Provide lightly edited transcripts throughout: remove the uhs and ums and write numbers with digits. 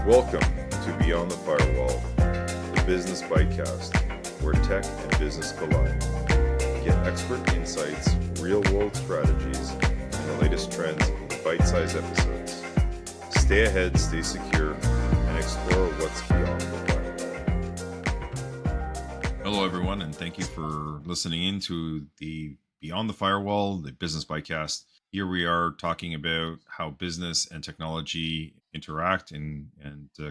Welcome to Beyond the Firewall, the business bytecast, where tech and business collide. Get expert insights, real-world strategies, and the latest trends in bite-sized episodes. Stay ahead, stay secure, and explore what's beyond the firewall. Hello, everyone, and thank you for listening in to the Beyond the Firewall, the business bytecast. Here we are talking about how business and technology interact and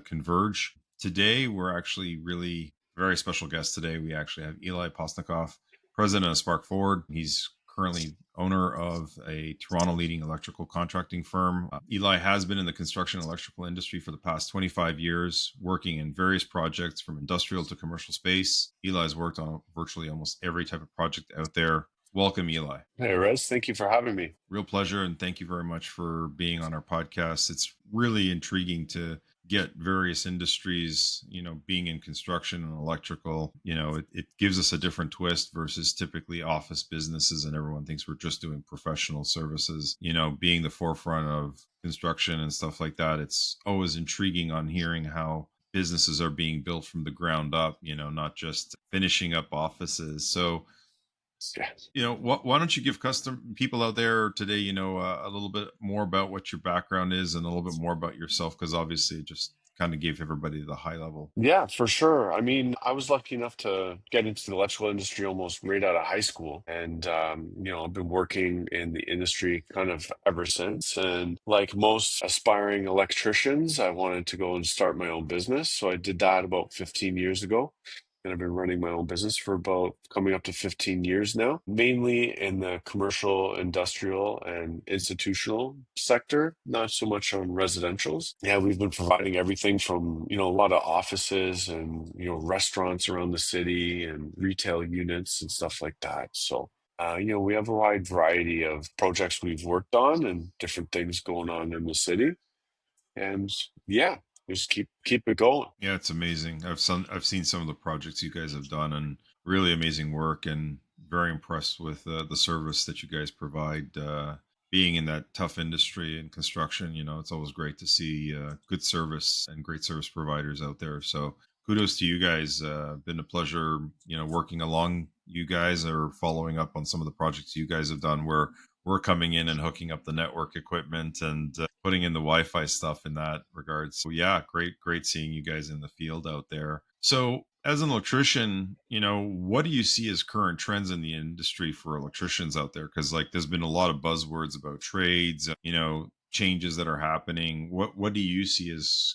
converge. Today, we're actually really very special guest today. We actually have Eli Posnikoff, president of Spark Forward. He's currently owner of a Toronto leading electrical contracting firm. Eli has been in the construction electrical industry for the past 25 years, working in various projects from industrial to commercial space. Eli's worked on virtually almost every type of project out there. Welcome, Eli. Hey, Rez. Thank you for having me. Real pleasure, and thank you very much for being on our podcast. It's really intriguing to get various industries, being in construction and electrical. It gives us a different twist versus typically office businesses, and everyone thinks we're just doing professional services. Being the forefront of construction and stuff like that, it's always intriguing on hearing how businesses are being built from the ground up, not just finishing up offices. So, why don't you give people out there today, a little bit more about what your background is and a little bit more about yourself, because obviously it just kind of gave everybody the high level. Yeah, for sure. I mean, I was lucky enough to get into the electrical industry almost right out of high school. And, I've been working in the industry kind of ever since. And like most aspiring electricians, I wanted to go and start my own business. So I did that about 15 years ago. And I've been running my own business for about coming up to 15 years now, mainly in the commercial, industrial, and institutional sector, not so much on residentials. Yeah, we've been providing everything from, a lot of offices and, restaurants around the city and retail units and stuff like that. So, we have a wide variety of projects we've worked on and different things going on in the city. And yeah, just keep it going. Yeah, it's amazing. I've seen some of the projects you guys have done, and really amazing work, and very impressed with the service that you guys provide. Being in that tough industry and construction, it's always great to see good service and great service providers out there. So kudos to you guys. Been a pleasure, working along you guys or following up on some of the projects you guys have done where we're coming in and hooking up the network equipment and putting in the Wi-Fi stuff in that regard. So yeah, great seeing you guys in the field out there. So as an electrician, what do you see as current trends in the industry for electricians out there? Because there's been a lot of buzzwords about trades, changes that are happening. What do you see as,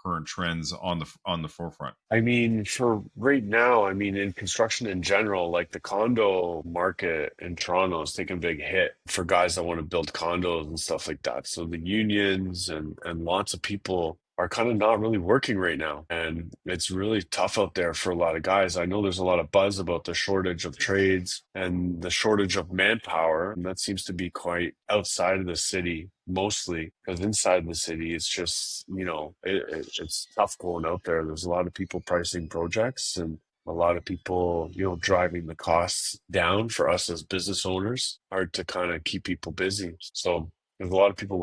current trends on the forefront? I mean, for right now, in construction in general, like the condo market in Toronto is taking a big hit for guys that want to build condos and stuff like that. So the unions and lots of people are kind of not really working right now. And it's really tough out there for a lot of guys. I know there's a lot of buzz about the shortage of trades and the shortage of manpower. And that seems to be quite outside of the city mostly, because inside the city, it's just, it's tough going out there. There's a lot of people pricing projects and a lot of people, driving the costs down for us as business owners. Hard to kind of keep people busy. So there's a lot of people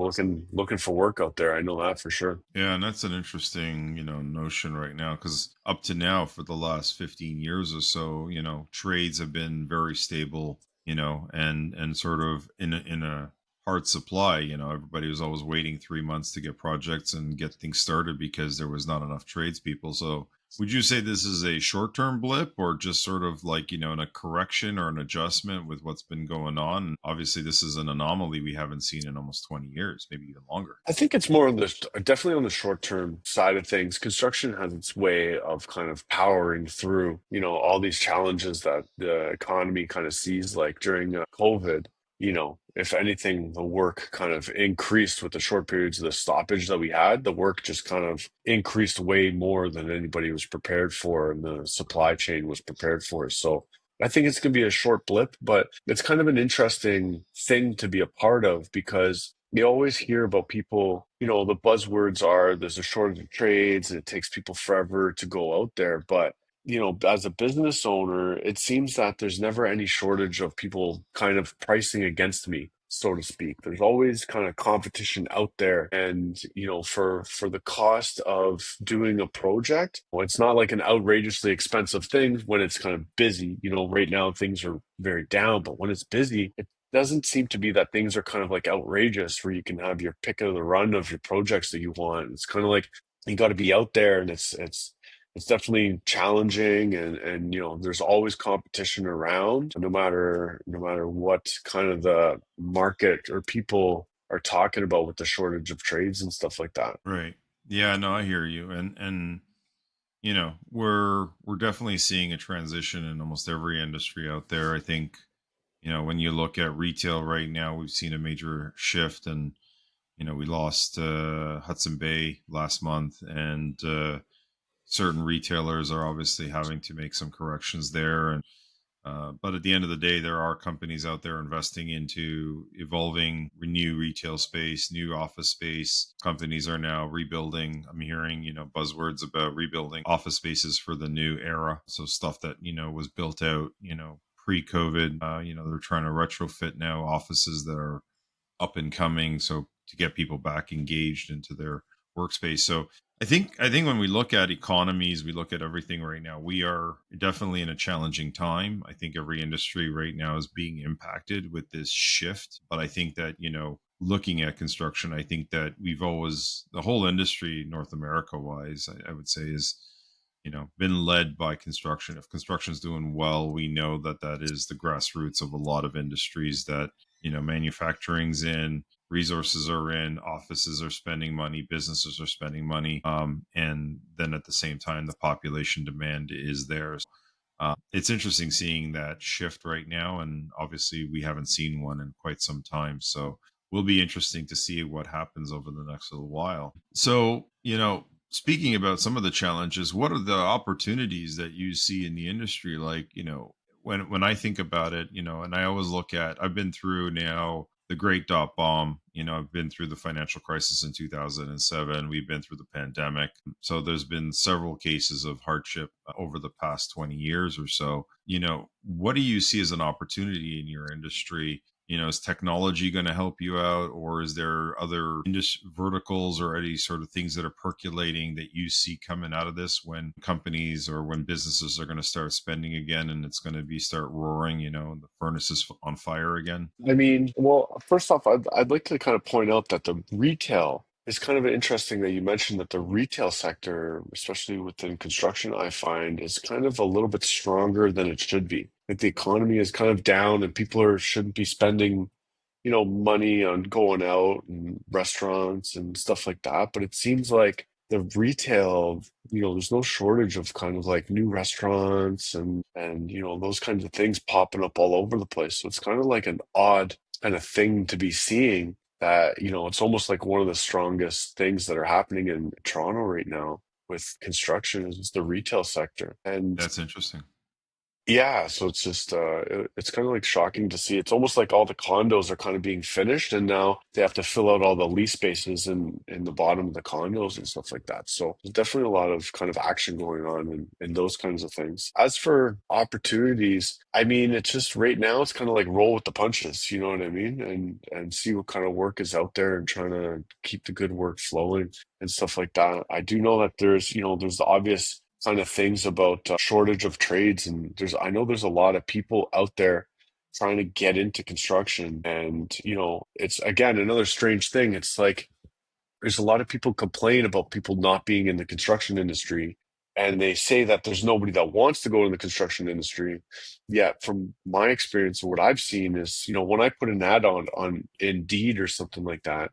looking for work out there. I know that for sure. Yeah, and that's an interesting, notion right now, because up to now, for the last 15 years or so, trades have been very stable, and sort of in a hard supply. Everybody was always waiting 3 months to get projects and get things started because there was not enough tradespeople. So would you say this is a short-term blip, or just sort of in a correction or an adjustment with what's been going on? Obviously, this is an anomaly we haven't seen in almost 20 years, maybe even longer. I think it's more definitely on the short-term side of things. Construction has its way of kind of powering through, all these challenges that the economy kind of sees, like during COVID. If anything, the work kind of increased with the short periods of the stoppage that we had. The work just kind of increased way more than anybody was prepared for, and the supply chain was prepared for. So I think it's going to be a short blip, but it's kind of an interesting thing to be a part of, because you always hear about people, the buzzwords are there's a shortage of trades and it takes people forever to go out there. But as a business owner, it seems that there's never any shortage of people kind of pricing against me. so to speak. There's always kind of competition out there. And, for the cost of doing a project, well, it's not like an outrageously expensive thing when it's kind of busy. Right now things are very down, but when it's busy, it doesn't seem to be that things are kind of like outrageous where you can have your pick of the run of your projects that you want. It's kind of like you got to be out there, and it's definitely challenging, and there's always competition around, no matter what kind of the market or people are talking about with the shortage of trades and stuff like that. Right. Yeah, no, I hear you. And we're definitely seeing a transition in almost every industry out there. I think, when you look at retail right now, we've seen a major shift, and we lost Hudson Bay last month, and certain retailers are obviously having to make some corrections there. And but at the end of the day, there are companies out there investing into evolving new retail space, new office space. Companies are now rebuilding. I'm hearing, buzzwords about rebuilding office spaces for the new era. So stuff that, was built out, pre-COVID. They're trying to retrofit now offices that are up and coming, so to get people back engaged into their workspace. So I think when we look at economies, we look at everything right now, we are definitely in a challenging time. I think every industry right now is being impacted with this shift, but I think that, looking at construction, I think that we've always, the whole industry North America wise, I would say, is been led by construction. If construction's doing well, we know that that is the grassroots of a lot of industries. That manufacturing's in, resources are in, offices are spending money, businesses are spending money, and then at the same time the population demand is there. It's interesting seeing that shift right now, and obviously we haven't seen one in quite some time. So will be interesting to see what happens over the next little while. So, speaking about some of the challenges, what are the opportunities that you see in the industry? Like, when I think about it, and I always look at, I've been through now the great dot bomb, I've been through the financial crisis in 2007. We've been through the pandemic. So there's been several cases of hardship over the past 20 years or so. What do you see as an opportunity in your industry? Is technology going to help you out, or is there other verticals or any sort of things that are percolating that you see coming out of this, when companies or when businesses are going to start spending again, and it's going to be start roaring, and the furnace is on fire again? I mean, well, first off, I'd like to kind of point out that the retail is kind of interesting that you mentioned that the retail sector, especially within construction, I find is kind of a little bit stronger than it should be. Like the economy is kind of down, and people shouldn't be spending money on going out and restaurants and stuff like that. But it seems like the retail, there's no shortage of kind of like new restaurants and those kinds of things popping up all over the place. So it's kind of like an odd kind of thing to be seeing that, it's almost like one of the strongest things that are happening in Toronto right now with construction is the retail sector. And That's interesting. yeah, so it's just it's kind of like shocking to see. It's almost like all the condos are kind of being finished, and now they have to fill out all the lease spaces in the bottom of the condos and stuff like that. So there's definitely a lot of kind of action going on in those kinds of things. As for opportunities, I mean, it's just right now it's kind of like roll with the punches, you know what I mean? And see what kind of work is out there and trying to keep the good work flowing and stuff like that. I do know that there's the obvious kind of things about shortage of trades, and I know there's a lot of people out there trying to get into construction, and it's again another strange thing. It's like there's a lot of people complain about people not being in the construction industry, and they say that there's nobody that wants to go in the construction industry. Yet from my experience, what I've seen is, when I put an ad on Indeed or something like that,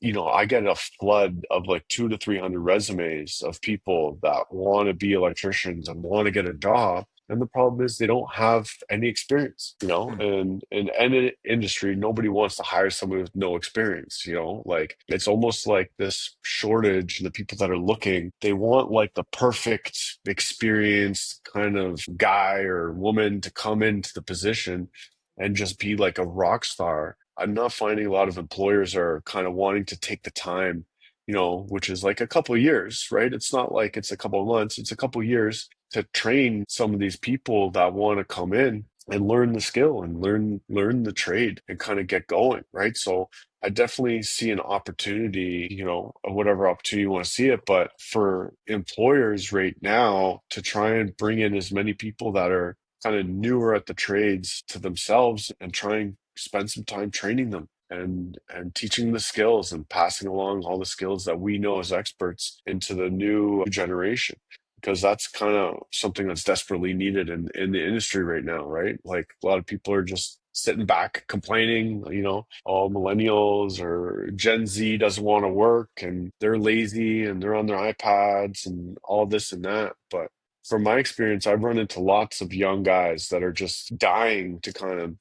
I get a flood of like 200 to 300 resumes of people that want to be electricians and want to get a job. And the problem is they don't have any experience, Hmm. and in any industry, nobody wants to hire someone with no experience, like it's almost like this shortage. The people that are looking, they want like the perfect experienced kind of guy or woman to come into the position and just be like a rock star. I'm not finding a lot of employers are kind of wanting to take the time, which is like a couple of years, right? It's not like it's a couple of months, it's a couple of years to train some of these people that want to come in and learn the skill and learn the trade and kind of get going, right? So I definitely see an opportunity, whatever opportunity you want to see it, but for employers right now to try and bring in as many people that are kind of newer at the trades to themselves and try and spend some time training them and teaching the skills and passing along all the skills that we know as experts into the new generation, because that's kind of something that's desperately needed in the industry right now, right? Like a lot of people are just sitting back complaining, all millennials or Gen Z doesn't want to work and they're lazy and they're on their iPads and all this and that. But from my experience, I've run into lots of young guys that are just dying to kind of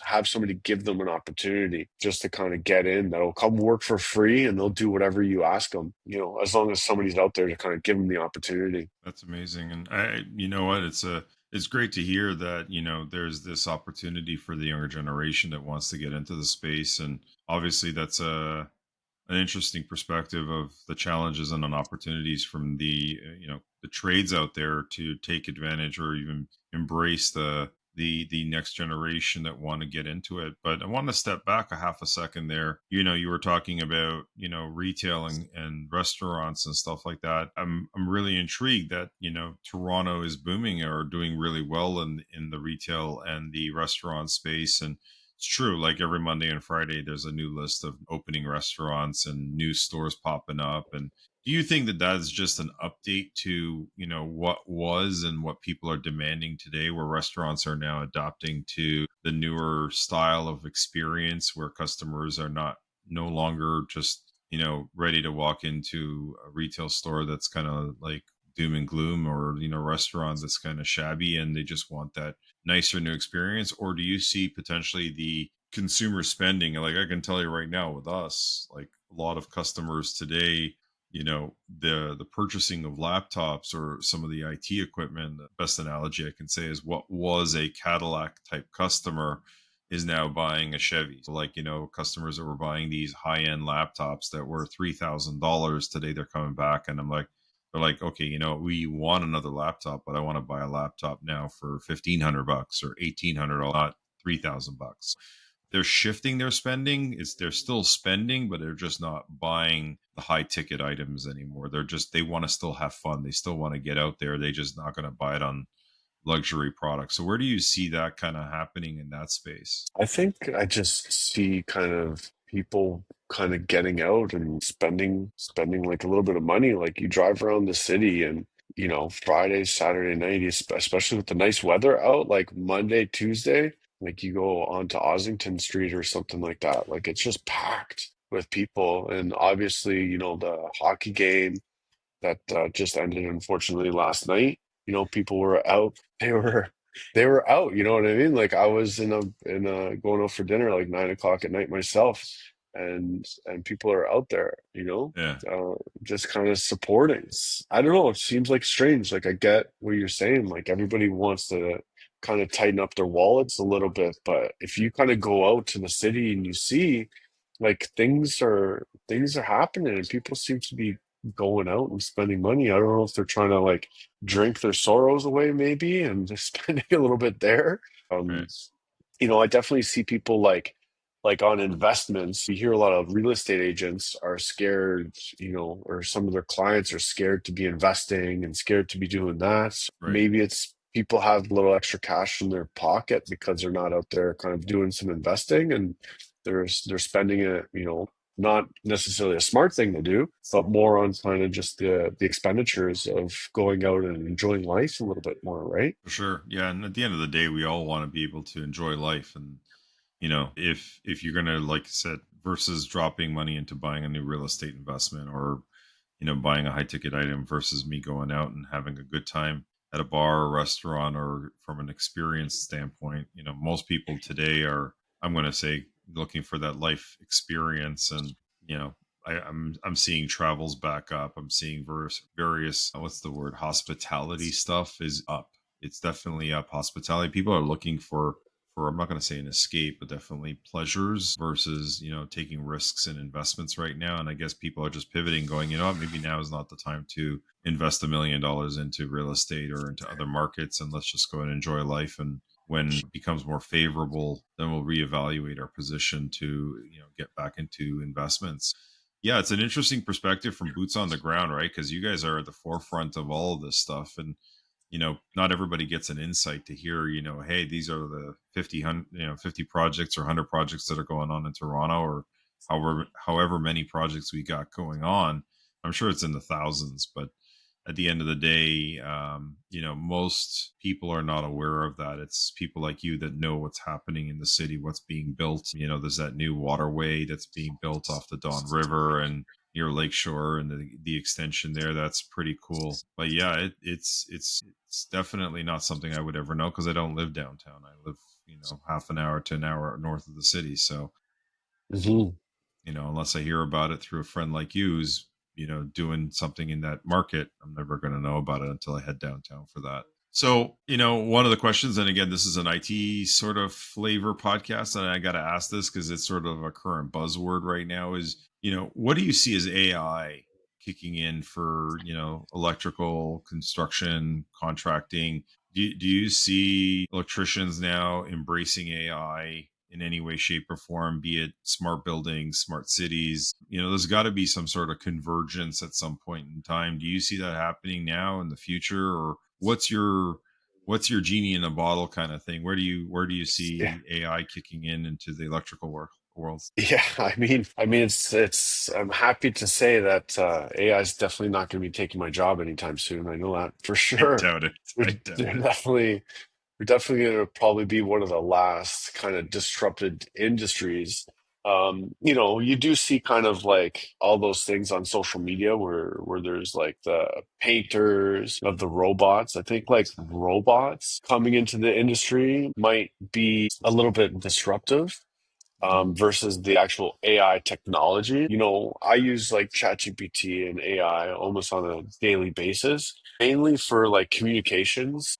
have somebody give them an opportunity just to kind of get in. That'll come work for free and they'll do whatever you ask them, as long as somebody's out there to kind of give them the opportunity. That's amazing. And you know what? It's great to hear that, there's this opportunity for the younger generation that wants to get into the space. And obviously that's an interesting perspective of the challenges and opportunities from the trades out there to take advantage or even embrace the next generation that want to get into it. But I want to step back a half a second there. You were talking about retail and restaurants and stuff like that. I'm really intrigued that Toronto is booming or doing really well in the retail and the restaurant space. And it's true. Like every Monday and Friday, there's a new list of opening restaurants and new stores popping up. And do you think that that is just an update to, what was and what people are demanding today, where restaurants are now adopting to the newer style of experience where customers are no longer just, ready to walk into a retail store that's kind of like doom and gloom, or, restaurant that's kind of shabby and they just want that nicer new experience? Or do you see potentially the consumer spending, like I can tell you right now with us, like a lot of customers today, the purchasing of laptops or some of the IT equipment, the best analogy I can say is what was a Cadillac type customer is now buying a Chevy. So like, customers that were buying these high-end laptops that were $3,000 today, they're coming back and they're like, okay, we want another laptop, but I want to buy a laptop now for $1,500 or $1,800, not $3,000. They're shifting their spending. They're still spending, but they're just not buying the high ticket items anymore. They want to still have fun. They still want to get out there. They just not going to buy it on luxury products. So where do you see that kind of happening in that space? I think I just see kind of people kind of getting out and spending like a little bit of money. Like you drive around the city and Friday, Saturday night, especially with the nice weather out, like Monday, Tuesday, like you go onto Ossington Street or something like that. Like it's just packed with people. And obviously, the hockey game that just ended unfortunately last night. People were out. They were out. You know what I mean? Like I was in a going out for dinner like 9 o'clock at night myself, and people are out there. Yeah, Just kind of supporting. I don't know. It seems like strange. Like I get what you're saying. Like everybody wants to kind of tighten up their wallets a little bit, but if you kind of go out to the city and you see like things are happening and people seem to be going out and spending money. I don't know if they're trying to like drink their sorrows away, maybe, and just spending a little bit there. Um, right, I definitely see people like on investments. You hear a lot of real estate agents are scared, or some of their clients are scared to be investing and scared to be doing that. right. Maybe it's people have a little extra cash in their pocket because they're not out there kind of doing some investing and they're spending it, not necessarily a smart thing to do, but more on kind of just the expenditures of going out and enjoying life a little bit more, right? For sure. Yeah. And at the end of the day, we all want to be able to enjoy life. And, if you're going to, like I said, versus dropping money into buying a new real estate investment or, buying a high ticket item versus me going out and having a good time at a bar or restaurant or from an experience standpoint, most people today are, I'm going to say, looking for that life experience. And, you know, I'm seeing travels back up. I'm seeing various what's the word, hospitality stuff is up. It's definitely up. Hospitality people are looking for, I'm not going to say an escape, but definitely pleasures versus taking risks and investments right now. And I guess people are just pivoting, going, what, maybe now is not the time to invest $1 million into real estate or into other markets, and let's just go and enjoy life. And when it becomes more favorable, then we'll reevaluate our position to, get back into investments. Yeah, it's an interesting perspective from boots on the ground, right? Because you guys are at the forefront of all of this stuff, and not everybody gets an insight to hear, hey, these are the 50 projects or 100 projects that are going on in Toronto, or however many projects we got going on. I'm sure it's in the thousands, but at the end of the day, most people are not aware of that. It's people like you that know what's happening in the city, what's being built. There's that new waterway that's being built off the Don River and near Lakeshore, and the extension there. That's pretty cool. But yeah, it's definitely not something I would ever know because I don't live downtown. I live, half an hour to an hour north of the city. So Mhm. unless I hear about it through a friend like you who's, doing something in that market, I'm never going to know about it until I head downtown for that. So, one of the questions, and again, this is an IT sort of flavor podcast, and I got to ask this because it's sort of a current buzzword right now is, what do you see as AI kicking in for, electrical construction, contracting? Do you see electricians now embracing AI in any way, shape, or form, be it smart buildings, smart cities? There's got to be some sort of convergence at some point in time. Do you see that happening now in the future, or what's your genie in a bottle kind of thing? Where do you Yeah. see AI kicking in into the electrical world? Yeah, I mean, it's. I'm happy to say that AI is definitely not going to be taking my job anytime soon. I know that for I sure. doubt it. We're, I doubt they're it. definitely we're definitely going to probably be one of the last kind of disrupted industries. You do see kind of like all those things on social media where there's like the painters of the robots. I think like robots coming into the industry might be a little bit disruptive Mhm. versus the actual AI technology. I use like ChatGPT and AI almost on a daily basis, mainly for like communications,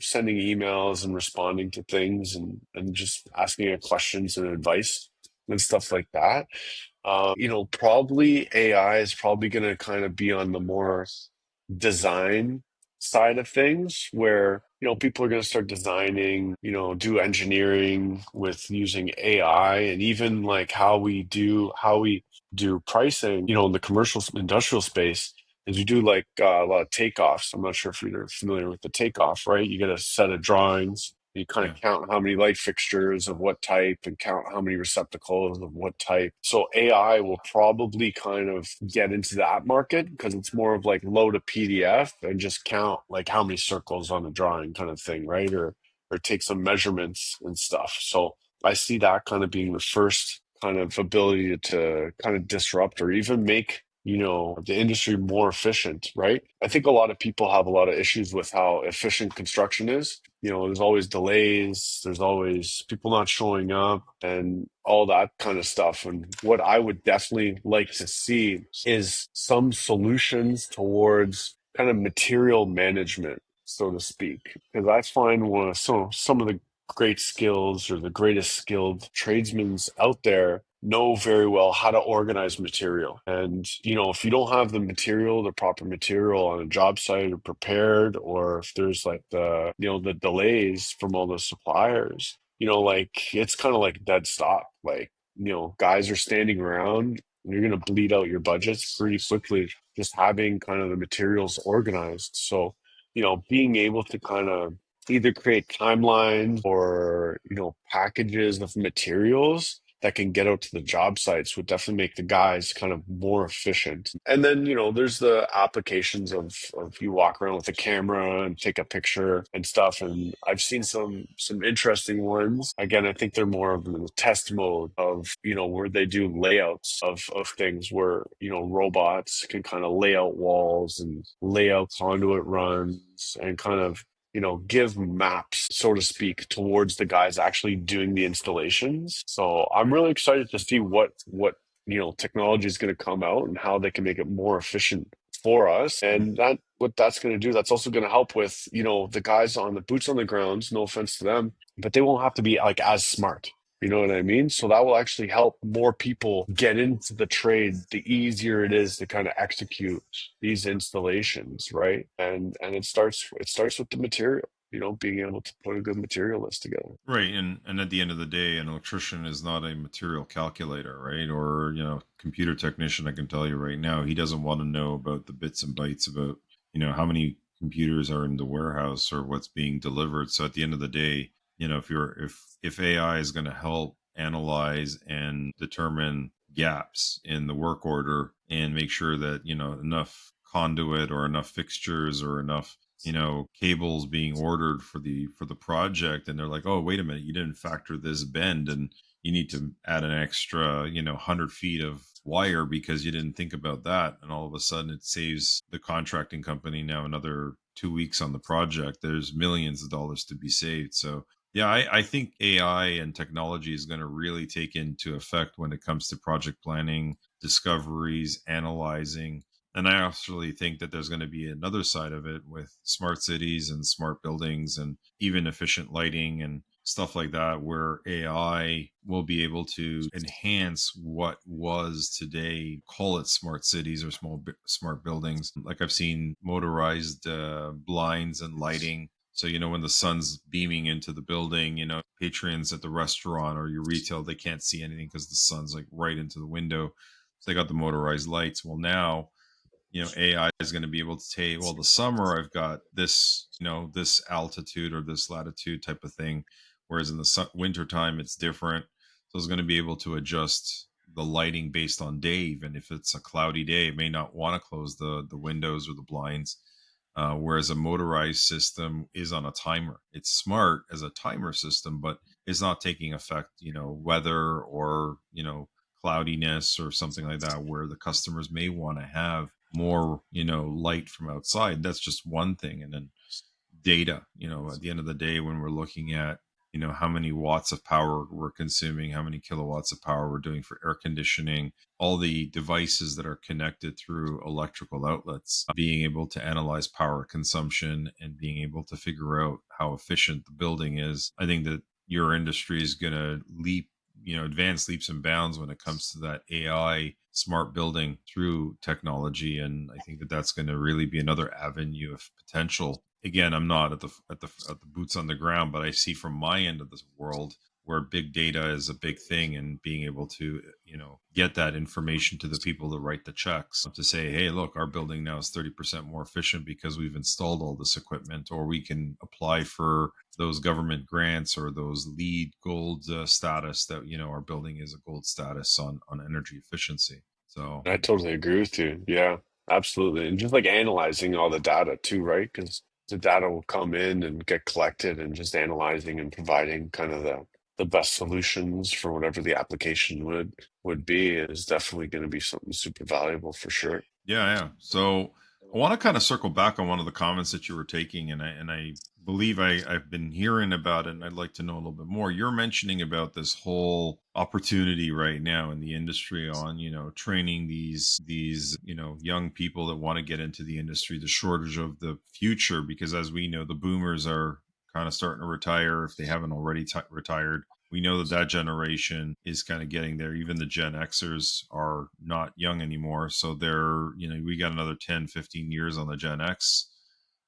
sending emails and responding to things and just asking it questions and advice and stuff like that. Probably AI is probably going to kind of be on the more design side of things where people are going to start designing, do engineering with using AI, and even like how we do pricing, in the commercial industrial space is we do like a lot of takeoffs. I'm not sure if you're familiar with the takeoff, right? You get a set of drawings. You kind of Yeah. count how many light fixtures of what type and count how many receptacles of what type. So AI will probably kind of get into that market because it's more of like load a PDF and just count like how many circles on the drawing kind of thing, right? Or take some measurements and stuff. So I see that kind of being the first kind of ability to kind of disrupt or even make the industry more efficient, right? I think a lot of people have a lot of issues with how efficient construction is. There's always delays, there's always people not showing up and all that kind of stuff. And what I would definitely like to see is some solutions towards kind of material management, so to speak. Because I find some of the great skills or the greatest skilled tradesmen out there know very well how to organize material. And, if you don't have the proper material on a job site or prepared, or if there's like the delays from all the suppliers, like it's kind of like a dead stop. Like, guys are standing around, you're going to bleed out your budgets pretty quickly just having kind of the materials organized. So, being able to kind of either create timelines or packages of materials that can get out to the job sites would definitely make the guys kind of more efficient. And then there's the applications of you walk around with a camera and take a picture and stuff, and I've seen some interesting ones. Again, I think they're more of in the test mode of where they do layouts of things where robots can kind of lay out walls and lay out conduit runs and kind of give maps, so to speak, towards the guys actually doing the installations. So I'm really excited to see what technology is going to come out and how they can make it more efficient for us. And that what that's going to do, that's also going to help with the guys on the boots on the grounds. No offense to them, but they won't have to be like as smart. You know what I mean? So that will actually help more people get into the trade. The easier it is to kind of execute these installations, right? And it starts with the material. being able to put a good material list together. Right, and at the end of the day, an electrician is not a material calculator, right? Or computer technician. I can tell you right now, he doesn't want to know about the bits and bytes about how many computers are in the warehouse or what's being delivered. So at the end of the day, if AI is going to help analyze and determine gaps in the work order and make sure that enough conduit or enough fixtures or enough cables being ordered for the project, and they're like, oh, wait a minute, you didn't factor this bend, and you need to add an extra 100 feet of wire because you didn't think about that, and all of a sudden it saves the contracting company now another 2 weeks on the project. There's millions of dollars to be saved. So yeah, I think AI and technology is going to really take into effect when it comes to project planning, discoveries, analyzing. And I actually think that there's going to be another side of it with smart cities and smart buildings and even efficient lighting and stuff like that, where AI will be able to enhance what was today, call it smart cities or smart buildings. Like I've seen motorized blinds and lighting. So, when the sun's beaming into the building, patrons at the restaurant or your retail, they can't see anything because the sun's like right into the window. So they got the motorized lights. Well, now AI is going to be able to say, well, the summer I've got this, this altitude or this latitude type of thing, whereas in the winter time it's different. So it's going to be able to adjust the lighting based on day. Even if it's a cloudy day, it may not want to close the windows or the blinds. Whereas a motorized system is on a timer. It's smart as a timer system, but it's not taking effect, weather or cloudiness or something like that, where the customers may want to have more light from outside. That's just one thing. And then data, at the end of the day, when we're looking at how many watts of power we're consuming, how many kilowatts of power we're doing for air conditioning, all the devices that are connected through electrical outlets, being able to analyze power consumption and being able to figure out how efficient the building is. I think that your industry is going to advance leaps and bounds when it comes to that AI smart building through technology. And I think that that's going to really be another avenue of potential. Again, I'm not at the boots on the ground, but I see from my end of this world where big data is a big thing, and being able to get that information to the people that write the checks to say, hey, look, our building now is 30% more efficient because we've installed all this equipment, or we can apply for those government grants or those LEED gold status that our building is a gold status on energy efficiency. So I totally agree with you. Yeah, absolutely. And just like analyzing all the data too, right? Because the data will come in and get collected, and just analyzing and providing kind of the best solutions for whatever the application would be is definitely going to be something super valuable for sure. yeah. So I want to kind of circle back on one of the comments that you were taking, and I believe I've been hearing about it, and I'd like to know a little bit more. You're mentioning about this whole opportunity right now in the industry on training these young people that want to get into the industry, the shortage of the future, because as we know, the boomers are kind of starting to retire if they haven't already retired. We know that that generation is kind of getting there. Even the Gen Xers are not young anymore. So they're, we got another 10, 15 years on the Gen X.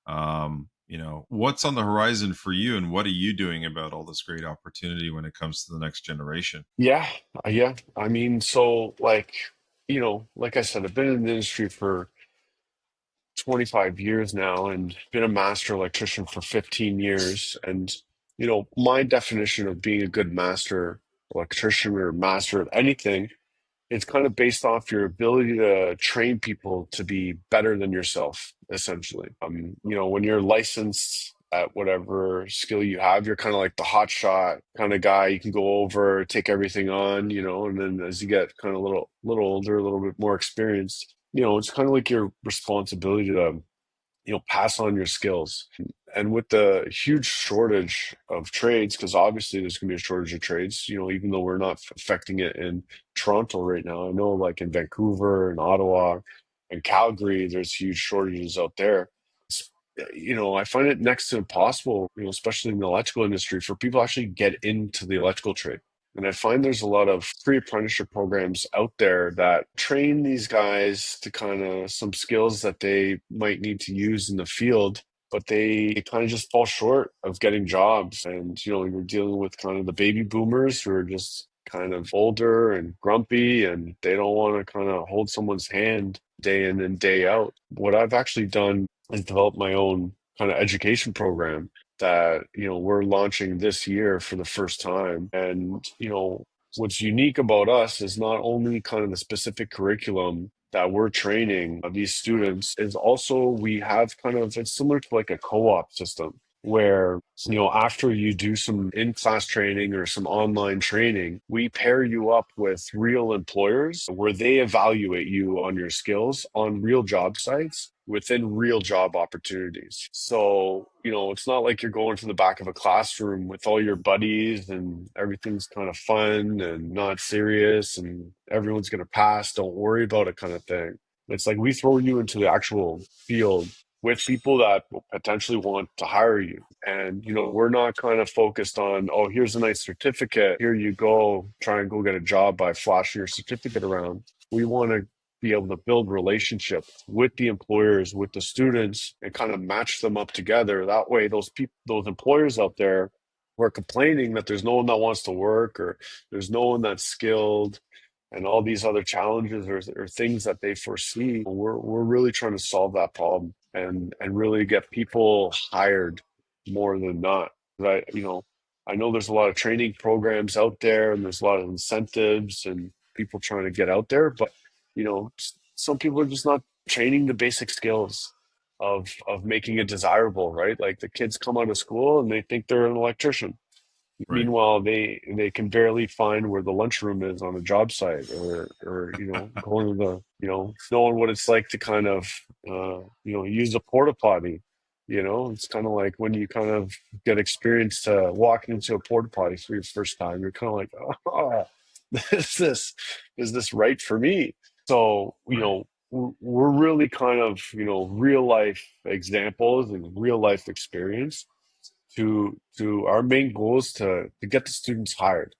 What's on the horizon for you, and what are you doing about all this great opportunity when it comes to the next generation? Yeah, yeah. I mean, so like, like I said, I've been in the industry for 25 years now and been a master electrician for 15 years. And, my definition of being a good master electrician or master of anything, it's kind of based off your ability to train people to be better than yourself, essentially. When you're licensed at whatever skill you have, you're kind of like the hot shot kind of guy. You can go over, take everything on, and then as you get kind of little older, a little bit more experienced, it's kind of like your responsibility to pass on your skills. And with the huge shortage of trades, because obviously there's going to be a shortage of trades, even though we're not affecting it in Toronto right now. I know like in Vancouver and Ottawa and Calgary, there's huge shortages out there. It's- I find it next to impossible, especially in the electrical industry, for people to actually get into the electrical trade. And I find there's a lot of free apprenticeship programs out there that train these guys to kind of some skills that they might need to use in the field. but they kind of just fall short of getting jobs. And, you're dealing with kind of the baby boomers who are just kind of older and grumpy, and they don't want to kind of hold someone's hand day in and day out. What I've actually done is develop my own kind of education program that, we're launching this year for the first time. And, what's unique about us is not only kind of the specific curriculum that we're training of these students, is also we have kind of, it's similar to like a co-op system where, after you do some in-class training or some online training, we pair you up with real employers where they evaluate you on your skills on real job sites within real job opportunities. So, it's not like you're going to the back of a classroom with all your buddies and everything's kind of fun and not serious and everyone's going to pass. Don't worry about it kind of thing. It's like we throw you into the actual field with people that will potentially want to hire you. And, we're not kind of focused on, oh, here's a nice certificate. Here you go. Try and go get a job by flashing your certificate around. We want to be able to build relationships with the employers, with the students, and kind of match them up together. That way, those people, those employers out there who are complaining that there's no one that wants to work or there's no one that's skilled and all these other challenges or things that they foresee, we're really trying to solve that problem and really get people hired more than not. Right? I know there's a lot of training programs out there and there's a lot of incentives and people trying to get out there, but some people are just not training the basic skills of making it desirable, right? Like the kids come out of school and they think they're an electrician. Right. Meanwhile, they can barely find where the lunchroom is on a job site, or going to the knowing what it's like to kind of use a porta potty. It's kind of like when you kind of get experience to walking into a porta potty for your first time, you're kind of like, oh, is this right for me? So, Right. we're really kind of, real life examples and real life experience to our main goal is to get the students hired,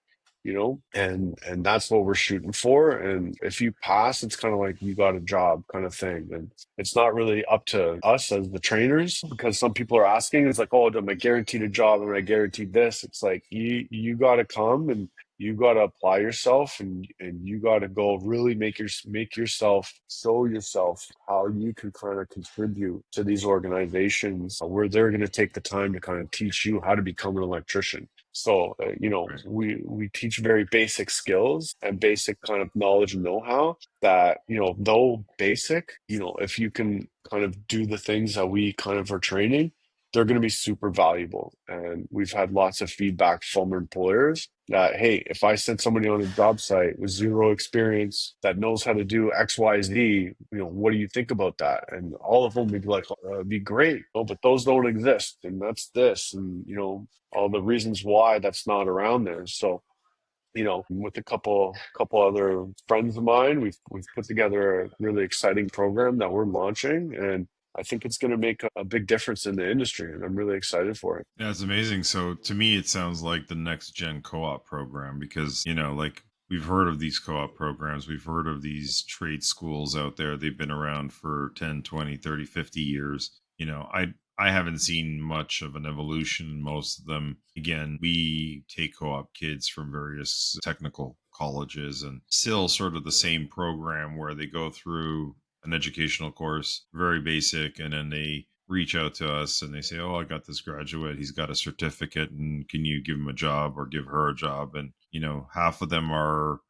and that's what we're shooting for. And if you pass, it's kind of like you got a job kind of thing. And it's not really up to us as the trainers because some people are asking, it's like, oh, am I guaranteed a job? Am I guaranteed this? It's like you got to come and you got to apply yourself and you got to go really make yourself show yourself how you can kind of contribute to these organizations where they're going to take the time to kind of teach you how to become an electrician. So, Right. we teach very basic skills and basic kind of knowledge and know-how that, though basic, if you can kind of do the things that we kind of are training, they're going to be super valuable. And we've had lots of feedback from employers that, hey, if I send somebody on a job site with zero experience that knows how to do X, Y, Z, what do you think about that? And all of them would be like, oh, it'd be great. Oh, but those don't exist. And that's this. And, all the reasons why that's not around there. So, with a couple other friends of mine, we've put together a really exciting program that we're launching, and I think it's going to make a big difference in the industry, and I'm really excited for it. Yeah, it's amazing. So to me, it sounds like the next gen co-op program because, like we've heard of these co-op programs. We've heard of these trade schools out there. They've been around for 10, 20, 30, 50 years. I haven't seen much of an evolution in most of them. Again, we take co-op kids from various technical colleges and still sort of the same program where they go through an educational course, very basic, and then they reach out to us and they say, "Oh, I got this graduate. He's got a certificate, and can you give him a job or give her a job?" And half of them are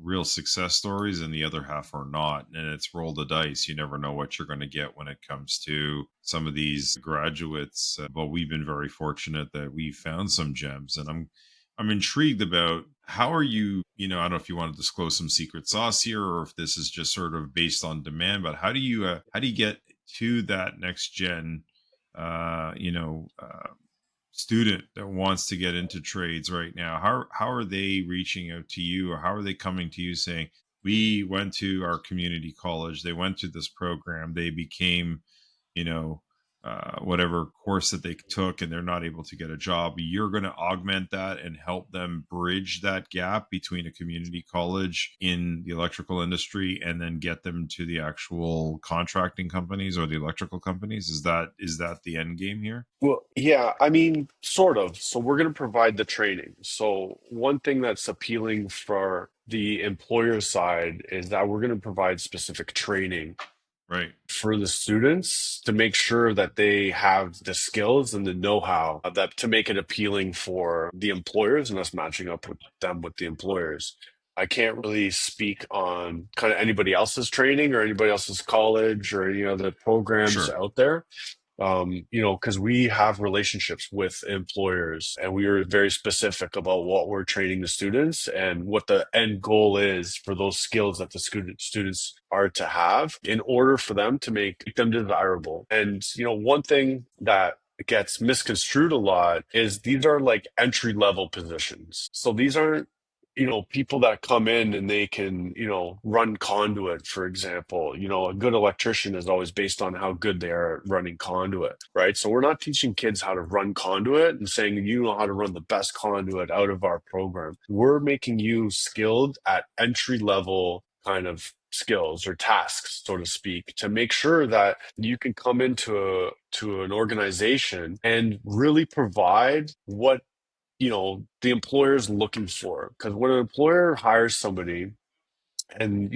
real success stories, and the other half are not. And it's roll the dice. You never know what you're going to get when it comes to some of these graduates. But we've been very fortunate that we found some gems, and I'm intrigued about how are you, I don't know if you want to disclose some secret sauce here or if this is just sort of based on demand, but how do you get to that next gen, uh, you know, uh, student that wants to get into trades right now? How are they reaching out to you, or how are they coming to you saying, we went to our community college, they went to this program, they became, you know, whatever course that they took and they're not able to get a job, you're going to augment that and help them bridge that gap between a community college in the electrical industry and then get them to the actual contracting companies or the electrical companies. Is that the end game here? Well, yeah, I mean, sort of. So we're going to provide the training. So one thing that's appealing for the employer side is that we're going to provide specific training Right. for the students to make sure that they have the skills and the know-how of that to make it appealing for the employers and us matching up with them with the employers. I can't really speak on kind of anybody else's training or anybody else's college or any other programs Sure. out there. Because we have relationships with employers and we are very specific about what we're training the students and what the end goal is for those skills that the students are to have in order for them to make them desirable. And, one thing that gets misconstrued a lot is these are like entry level positions. So these aren't people that come in and they can, run conduit, for example. A good electrician is always based on how good they are at running conduit, right? So we're not teaching kids how to run conduit and saying you know how to run the best conduit out of our program. We're making you skilled at entry level kind of skills or tasks, so to speak, to make sure that you can come into an organization and really provide what the employer's looking for. Because when an employer hires somebody and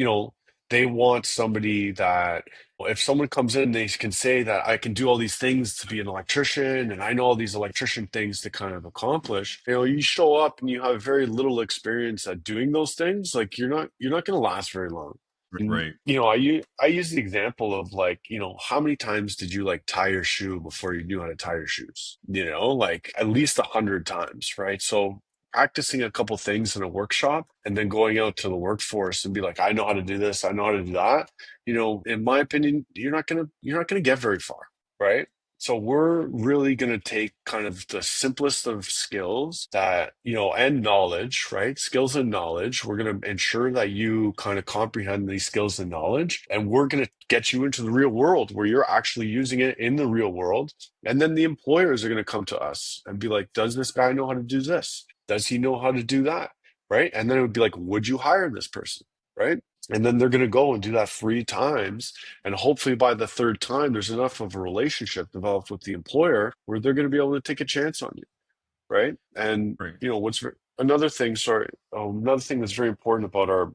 they want somebody that if someone comes in they can say that I can do all these things to be an electrician and I know all these electrician things to kind of accomplish, you show up and you have very little experience at doing those things, like you're not going to last very long. And, Right. I use the example of like, how many times did you like tie your shoe before you knew how to tie your shoes? Like at least 100 times, right? So practicing a couple things in a workshop and then going out to the workforce and be like, I know how to do this, I know how to do that. In my opinion, you're not gonna get very far, right? So we're really going to take kind of the simplest of skills that, and knowledge, right? Skills and knowledge. We're going to ensure that you kind of comprehend these skills and knowledge, and we're going to get you into the real world where you're actually using it in the real world. And then the employers are going to come to us and be like, does this guy know how to do this? Does he know how to do that? Right. And then it would be like, would you hire this person? Right. And then they're going to go and do that 3 times. And hopefully by the third time, there's enough of a relationship developed with the employer where they're going to be able to take a chance on you, right? And Right. another thing, sorry, another thing that's very important about our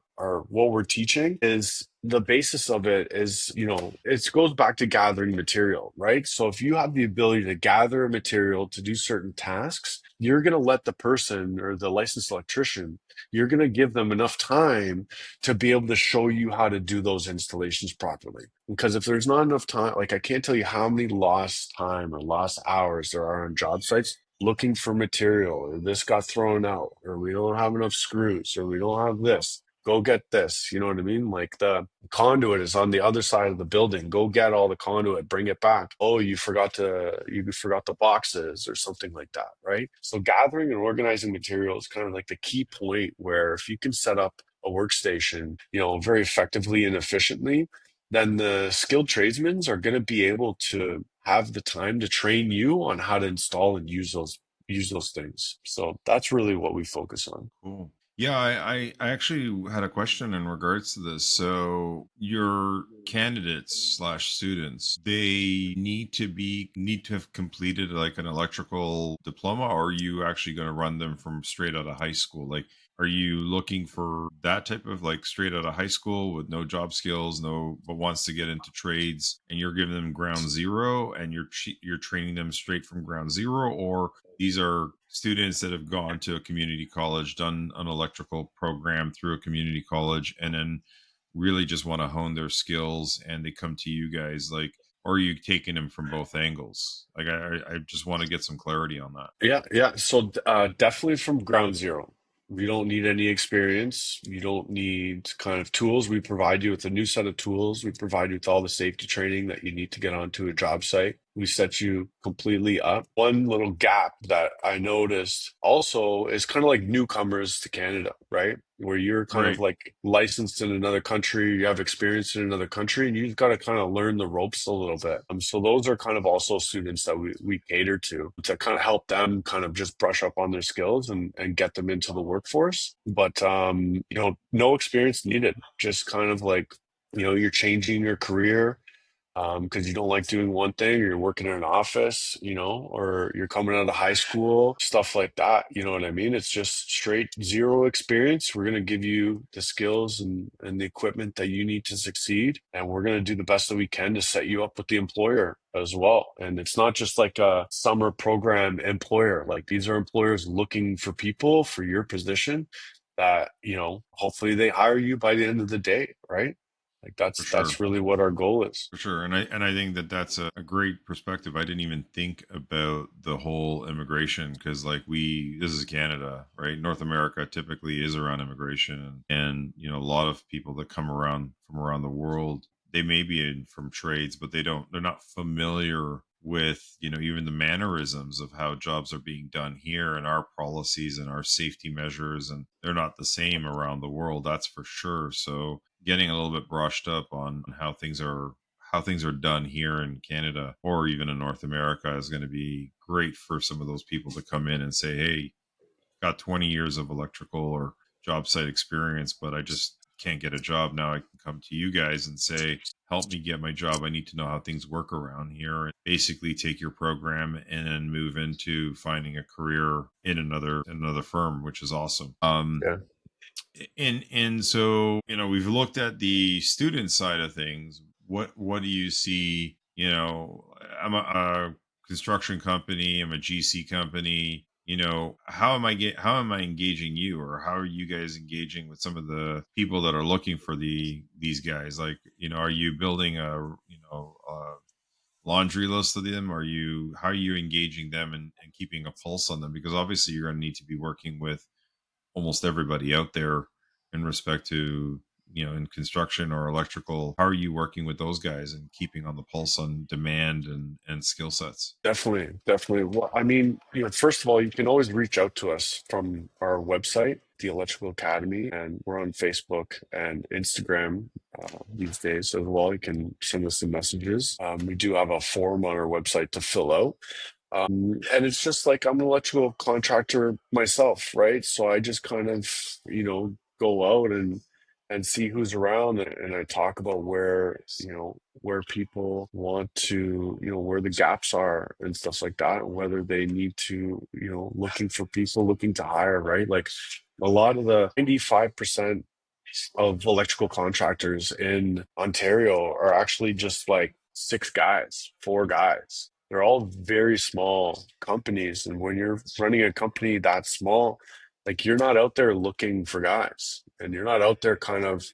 what we're teaching is the basis of it is, it goes back to gathering material, right? So if you have the ability to gather material to do certain tasks, you're going to let the person or the licensed electrician, you're going to give them enough time to be able to show you how to do those installations properly. Because if there's not enough time, like I can't tell you how many lost time or lost hours there are on job sites looking for material, or this got thrown out, or we don't have enough screws, or we don't have this. Go get this. You know what I mean? Like the conduit is on the other side of the building. Go get all the conduit, bring it back. Oh, you forgot the boxes or something like that, right? So gathering and organizing material is kind of like the key point where if you can set up a workstation, very effectively and efficiently, then the skilled tradesmen are going to be able to have the time to train you on how to install and use those things. So that's really what we focus on. Cool. Yeah, I actually had a question in regards to this. So your candidates slash students, they need to have completed like an electrical diploma, or are you actually going to run them from straight out of high school? Like, are you looking for that type of like straight out of high school with no job skills, no, but wants to get into trades, and you're giving them ground zero, and you're training them straight from ground zero, or these are students that have gone to a community college, done an electrical program through a community college, and then really just want to hone their skills and they come to you guys, like, or are you taking them from both angles? Like, I just want to get some clarity on that. Yeah, yeah. So definitely from ground zero. You don't need any experience. You don't need kind of tools. We provide you with a new set of tools. We provide you with all the safety training that you need to get onto a job site. We set you completely up. One little gap that I noticed also is kind of like newcomers to Canada, right? Where you're kind of Right. like licensed in another country, you have experience in another country, and you've got to kind of learn the ropes a little bit. So those are kind of also students that we cater to kind of help them kind of just brush up on their skills and get them into the workforce. But no experience needed. Just kind of like, you're changing your career because you don't like doing one thing, or you're working in an office, or you're coming out of high school, stuff like that. You know what I mean? It's just straight zero experience. We're going to give you the skills and the equipment that you need to succeed. And we're going to do the best that we can to set you up with the employer as well. And it's not just like a summer program employer. Like, these are employers looking for people for your position that, hopefully they hire you by the end of the day, right? Like, For that's sure. really what our goal is. For sure. And I think that that's a great perspective. I didn't even think about the whole immigration because, like, this is Canada, right? North America typically is around immigration. And, a lot of people that come around from around the world, they may be in from trades, but they're not familiar with, even the mannerisms of how jobs are being done here and our policies and our safety measures. And they're not the same around the world. That's for sure. So, getting a little bit brushed up on how things are done here in Canada or even in North America is going to be great for some of those people to come in and say, "Hey, got 20 years of electrical or job site experience, but I just can't get a job. Now I can come to you guys and say, help me get my job. I need to know how things work around here, and basically take your program and then move into finding a career in another firm, which is awesome. Yeah, And so, we've looked at the student side of things. What do you see? I'm a construction company. I'm a GC company. How am I engaging you, or how are you guys engaging with some of the people that are looking for these guys? Like, are you building a laundry list of them? How are you engaging them and keeping a pulse on them? Because obviously you're going to need to be working with almost everybody out there in respect to, in construction or electrical. How are you working with those guys and keeping on the pulse on demand and skill sets? definitely, definitely. Well, I mean, first of all, you can always reach out to us from our website, the Electrical Academy, and we're on Facebook and Instagram these days as well. You can send us some messages. We do have a form on our website to fill out. And it's just like, I'm an electrical contractor myself, right? So I just kind of, go out and see who's around, and I talk about where people want to, where the gaps are and stuff like that, and whether they need to, looking for people looking to hire, right? Like, a lot of the 95% of electrical contractors in Ontario are actually just like six guys, four guys. They're all very small companies. And when you're running a company that small, like, you're not out there looking for guys, and you're not out there kind of,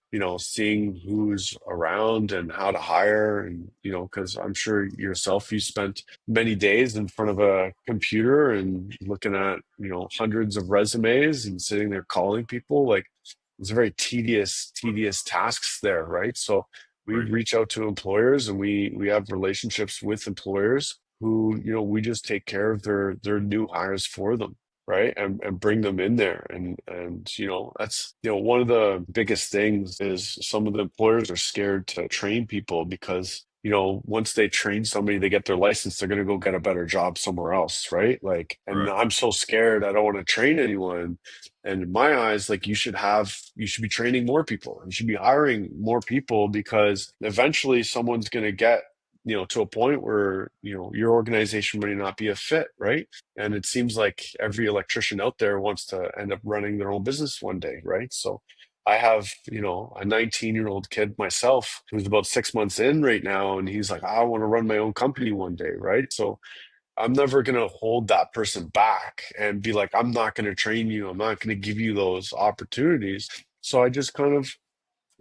seeing who's around and how to hire. And, because I'm sure yourself, you spent many days in front of a computer and looking at, hundreds of resumes and sitting there calling people. Like, it's a very tedious tasks there, right? So we Right. reach out to employers, and we have relationships with employers who, we just take care of their new hires for them, right? And bring them in there. And that's, one of the biggest things is some of the employers are scared to train people because, once they train somebody, they get their license, they're going to go get a better job somewhere else, right? Like, and Correct. I'm so scared, I don't want to train anyone. And in my eyes, like, you should be training more people. You should be hiring more people, because eventually someone's going to get, to a point where, your organization may not be a fit, right? And it seems like every electrician out there wants to end up running their own business one day, right? So I have, a 19-year-old kid myself who's about 6 months in right now, and he's like, I want to run my own company one day, right? So I'm never going to hold that person back and be like, I'm not going to train you. I'm not going to give you those opportunities. So I just kind of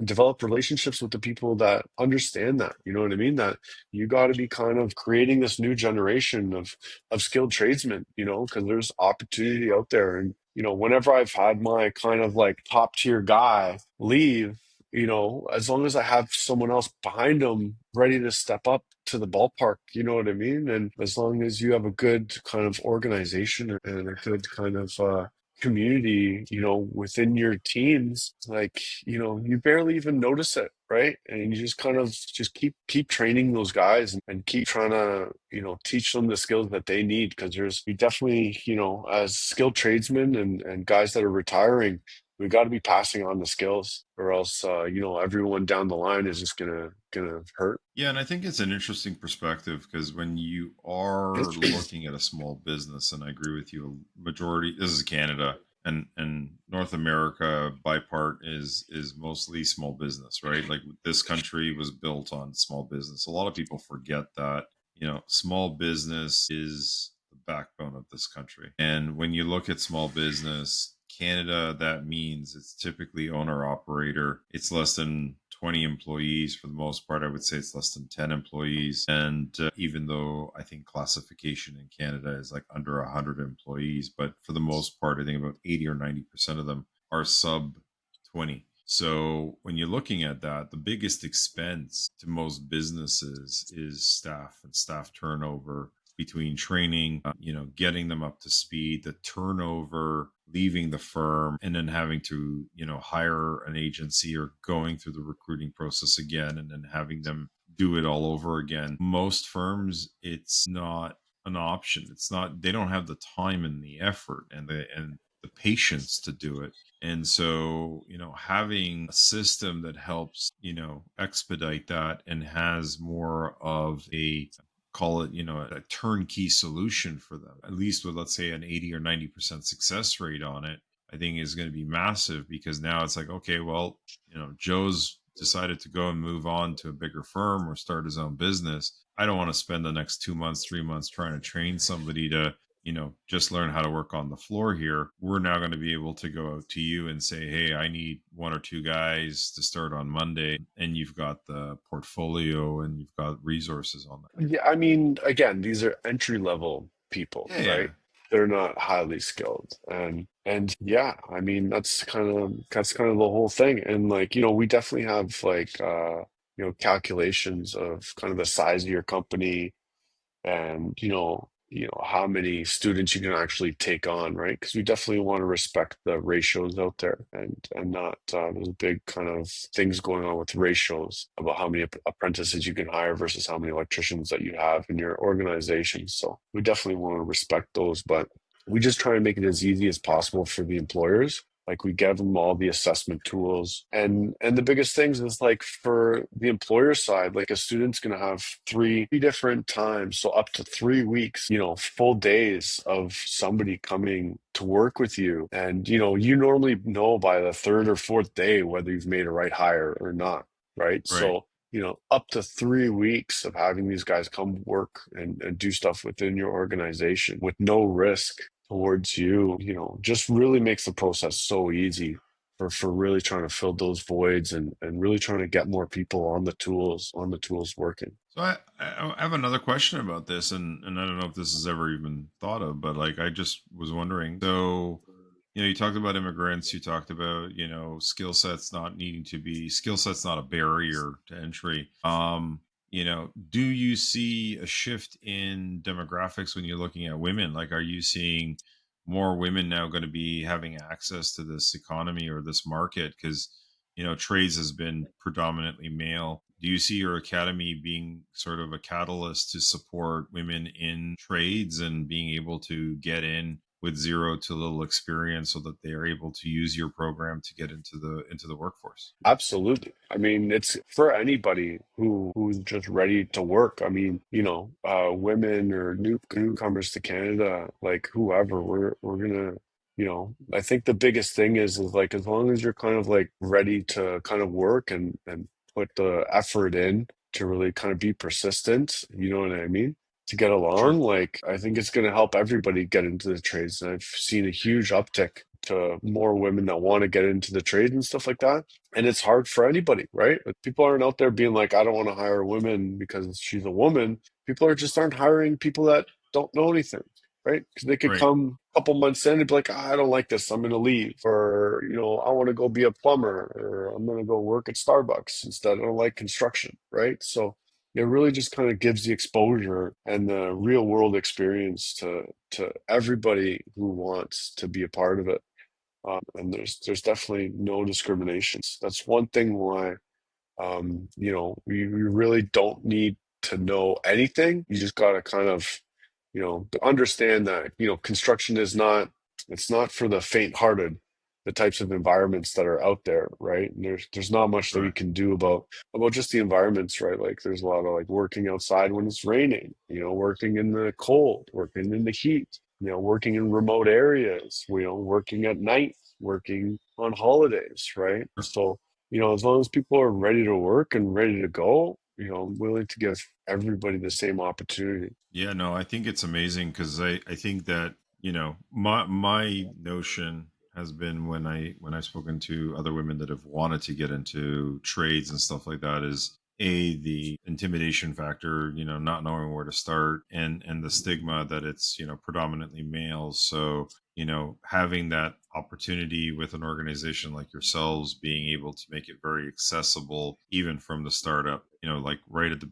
develop relationships with the people that understand that, you know what I mean? That you got to be kind of creating this new generation of skilled tradesmen, because there's opportunity out there. And, whenever I've had my kind of like top tier guy leave, as long as I have someone else behind them ready to step up to the ballpark, you know what I mean? And as long as you have a good kind of organization and a good kind of community, within your teams, like, you barely even notice it, right? And you just kind of just keep training those guys and keep trying to, teach them the skills that they need. Because we definitely, as skilled tradesmen and guys that are retiring, we got to be passing on the skills, or else everyone down the line is just gonna hurt. Yeah, and I think it's an interesting perspective because when you are looking at a small business, and I agree with you, majority this is Canada and North America by part is mostly small business, right? Like this country was built on small business. A lot of people forget that, small business is the backbone of this country. And when you look at small business, Canada, that means it's typically owner operator. It's less than 20 employees for the most part. I would say it's less than 10 employees. And even though I think classification in Canada is like under 100 employees, but for the most part, I think about 80 or 90% of them are sub 20. So when you're looking at that, the biggest expense to most businesses is staff and staff turnover between training, getting them up to speed, the turnover, leaving the firm, and then having to, hire an agency or going through the recruiting process again and then having them do it all over again. Most firms, it's not an option. It's not, they don't have the time and the effort and the patience to do it. And so, having a system that helps, expedite that and has more of a call it, a turnkey solution for them, at least with, let's say, an 80 or 90% success rate on it, I think is going to be massive because now it's like, okay, well, Joe's decided to go and move on to a bigger firm or start his own business. I don't want to spend the next 2 months, 3 months trying to train somebody to just learn how to work on the floor here. We're now going to be able to go out to you and say, hey, I need one or two guys to start on Monday. And you've got the portfolio and you've got resources on that. Yeah, I mean, again, these are entry level people, Yeah, yeah. right? They're not highly skilled. And yeah, I mean, that's kind of the whole thing. And like, we definitely have like calculations of kind of the size of your company, and how many students you can actually take on, right? Because we definitely want to respect the ratios out there, and not there's big kind of things going on with ratios about how many apprentices you can hire versus how many electricians that you have in your organization. So we definitely want to respect those, but we just try and make it as easy as possible for the employers. Like, we give them all the assessment tools, and the biggest things is like for the employer side, like a student's gonna have three different times, so up to 3 weeks, full days of somebody coming to work with you, and you normally know by the third or fourth day whether you've made a right hire or not, right? Right. So up to 3 weeks of having these guys come work and do stuff within your organization with no risk towards you, just really makes the process so easy for really trying to fill those voids and really trying to get more people on the tools working. So I have another question about this, and I don't know if this is ever even thought of, but like I just was wondering. So, you talked about immigrants, you talked about, skill sets not a barrier to entry. Do you see a shift in demographics when you're looking at women? Like, are you seeing more women now going to be having access to this economy or this market? Because, trades has been predominantly male. Do you see your academy being sort of a catalyst to support women in trades and being able to get in with zero to little experience so that they are able to use your program to get into the workforce? Absolutely. I mean, it's for anybody who's just ready to work. I mean, women or newcomers to Canada, like whoever, we're gonna, I think the biggest thing is like, as long as you're kind of like ready to kind of work and put the effort in to really kind of be persistent, you know what I mean? To get Sure. along, like, I think it's gonna help everybody get into the trades. And I've seen a huge uptick to more women that want to get into the trades and stuff like that. And it's hard for anybody, right? Like, people aren't out there being like, I don't want to hire a woman because she's a woman. People are just aren't hiring people that don't know anything, right? Because they could Right. come couple months in, they'd be like, I don't like this. I'm going to leave. Or, I want to go be a plumber, or I'm going to go work at Starbucks instead. I don't like construction, right? So it really just kind of gives the exposure and the real world experience to everybody who wants to be a part of it. And there's definitely no discriminations. That's one thing why we really don't need to know anything. You just got to kind of, understand that, construction is not, it's not for the faint-hearted, the types of environments that are out there, right? And there's not much that we Correct. can do about just the environments, right? Like there's a lot of like working outside when it's raining, working in the cold, working in the heat, working in remote areas, working at night, working on holidays, right? So as long as people are ready to work and ready to go, I'm willing to give everybody the same opportunity. Yeah, no, I think it's amazing because I think that, my notion has been when I've spoken to other women that have wanted to get into trades and stuff like that is the intimidation factor, not knowing where to start, and the stigma that it's, predominantly males. So, having that opportunity with an organization like yourselves being able to make it very accessible even from the startup, like right at the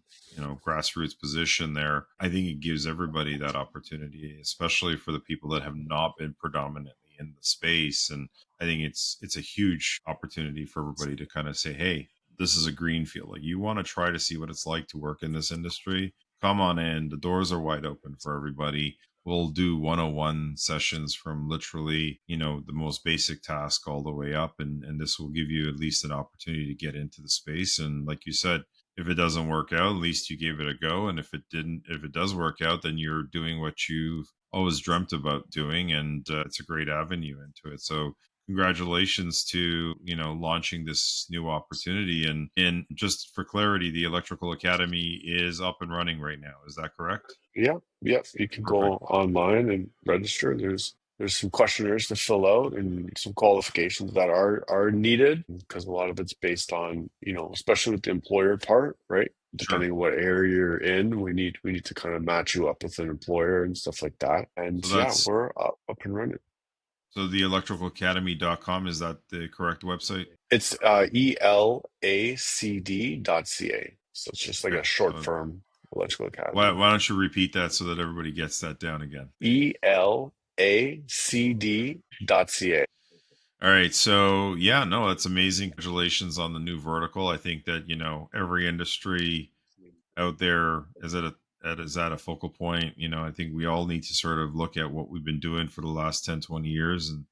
grassroots position there, I think it gives everybody that opportunity, especially for the people that have not been predominantly in the space. And I think it's a huge opportunity for everybody to kind of say, hey, this is a green field. Like, you want to try to see what it's like to work in this industry, come on in. The doors are wide open for everybody. We'll do 101 sessions from literally, the most basic task all the way up. And this will give you at least an opportunity to get into the space. And like you said, if it doesn't work out, at least you gave it a go. And if it does work out, then you're doing what you've always dreamt about doing. And it's a great avenue into it. So congratulations to, launching this new opportunity. And just for clarity, the Electrical Academy is up and running right now. Is that correct? Yeah, yeah, you can Perfect. go online and register. There's some questionnaires to fill out and some qualifications that are needed because a lot of it's based on, especially with the employer part, right? Sure. Depending on what area you're in, we need to kind of match you up with an employer and stuff like that. And So yeah, that's we're up and running. so the electricalacademy.com, is that the correct website? It's elacd.ca. So it's just like Okay. a short So firm, Electrical why Academy. why don't you repeat that so that everybody gets that down again? elacd.ca. All right. So yeah, no, that's amazing. Congratulations on the new vertical. I think that, every industry out there is at a focal point. I think we all need to sort of look at what we've been doing for the last 10, 20 years and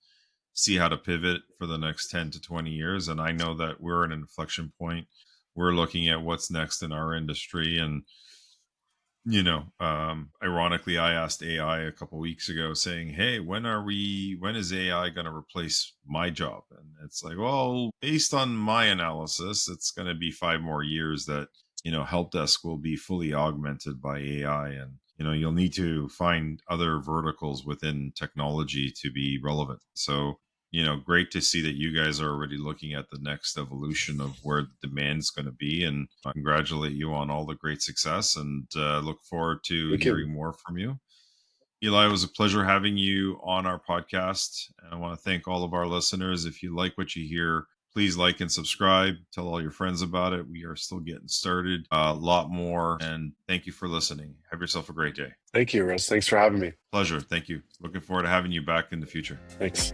see how to pivot for the next 10 to 20 years. And I know that we're at an inflection point. We're looking at what's next in our industry. And ironically, I asked AI a couple weeks ago saying, hey, when is AI going to replace my job? And it's like, well, based on my analysis, it's going to be 5 more years that, help desk will be fully augmented by AI. And, you'll need to find other verticals within technology to be relevant. So, great to see that you guys are already looking at the next evolution of where the demand is going to be. And I congratulate you on all the great success and look forward to Thank you. hearing more from you. Eli, it was a pleasure having you on our podcast. And I want to thank all of our listeners. If you like what you hear, please like and subscribe. Tell all your friends about it. We are still getting started. A lot more. And thank you for listening. Have yourself a great day. Thank you, Russ. Thanks for having me. Pleasure. Thank you. Looking forward to having you back in the future. Thanks.